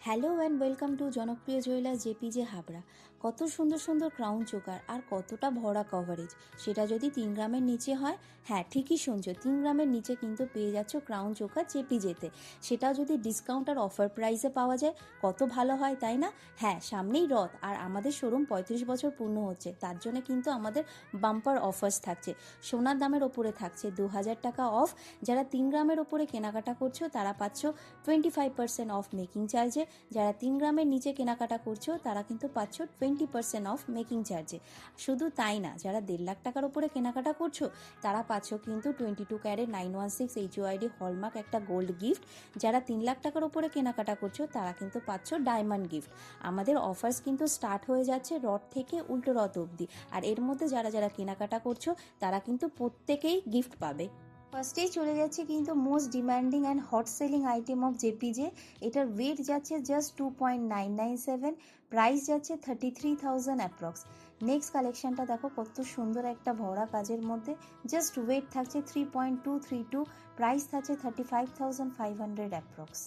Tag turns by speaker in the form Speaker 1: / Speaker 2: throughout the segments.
Speaker 1: Hello and welcome to জনপ্রিয় jeweller JPJ Habra. কত সুন্দর সুন্দর ক্রাউন চোকার আর কতটা ভরা কভারেজ, সেটা যদি 3 গ্রামের নিচে হয়। হ্যাঁ, ঠিকই শুনছো, 3 গ্রামের নিচে কিন্তু পেয়ে যাচ্ছ ক্রাউন চোকার জেপিজেতে। সেটাও যদি ডিসকাউন্ট আর অফার প্রাইসে পাওয়া যায়, কত ভালো হয়, তাই না? হ্যাঁ, সামনেই রথ আর আমাদের শোরুম 35 বছর পূর্ণ হচ্ছে, তার জন্য কিন্তু আমাদের বাম্পার অফার্স থাকছে। সোনার দামের ওপরে থাকছে 2000 টাকা অফ। যারা 3 গ্রামের ওপরে কেনাকাটা করছো তারা পাচ্ছ 25% অফ মেকিং চার্জে। যারা 3 গ্রামের নিচে কেনাকাটা করছো তারা কিন্তু পাচ্ছ 20% অফ মেকিং চার্জে। শুধু তাই না, যারা 1.5 লাখ টাকার উপরে কেনাকাটা করছো তারা পাচ্ছ কিন্তু 22 ক্যারেট 916 HUID হলমার্ক একটা গোল্ড গিফট। যারা 3 লাখ টাকার উপরে কেনাকাটা করছো তারা কিন্তু পাচ্ছ ডায়মন্ড গিফট। আমাদের অফার্স কিন্তু স্টার্ট হয়ে যাচ্ছে রথ থেকে উল্টো রথ অবধি, আর এর মধ্যে যারা যারা কেনাকাটা করছো তারা কিন্তু প্রত্যেকেই গিফট পাবে। ফার্স্টেই চলে যাচ্ছে কিন্তু most demanding and hot selling item of JPJ. এটার ওয়েট যাচ্ছে জাস্ট 2.997, প্রাইস যাচ্ছে 33,000 অ্যাপ্রক্স। নেক্সট কালেকশনটা দেখো, কত সুন্দর একটা ভরা কাজের মধ্যে, জাস্ট ওয়েট থাকছে 3.232, প্রাইস থাকছে 35,500 অ্যাপ্রক্স।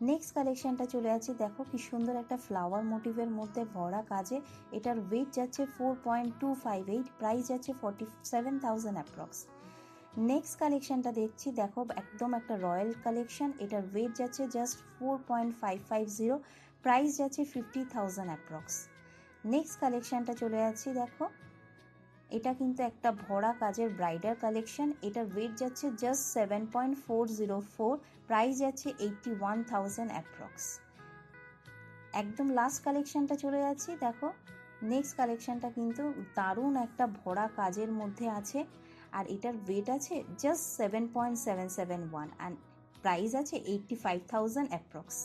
Speaker 1: নেক্সট কালেকশনটা চলে যাচ্ছে, দেখো কি সুন্দর একটা ফ্লাওয়ার মোটিভের মধ্যে ভরা কাজে। এটার ওয়েট যাচ্ছে 4.258, প্রাইস যাচ্ছে 47,000 অ্যাপ্রক্স। নেক্সট কালেকশনটা দেখছি, দেখো একদম একটা রয়্যাল কালেকশন। এটার ওয়েট যাচ্ছে জাস্ট 4.550, প্রাইস যাচ্ছে 50,000 অ্যাপ্রক্স। নেক্সট কালেকশনটা চলে যাচ্ছি, দেখো এটা কিন্তু একটা ভরা কাজের ব্রাইডাল কালেকশন। এটার ওয়েট যাচ্ছে জাস্ট 7.404, প্রাইস যাচ্ছে 81,000 অ্যাপ্রক্স। একদম লাস্ট কালেকশনটা চলে যাচ্ছি, দেখো নেক্সট কালেকশনটা কিন্তু দারুণ একটা ভরা কাজের মধ্যে আছে, আর এটার ওয়েট আছে জাস্ট 7.771 অ্যান্ড প্রাইস আছে 85,000 অ্যাপ্রক্স।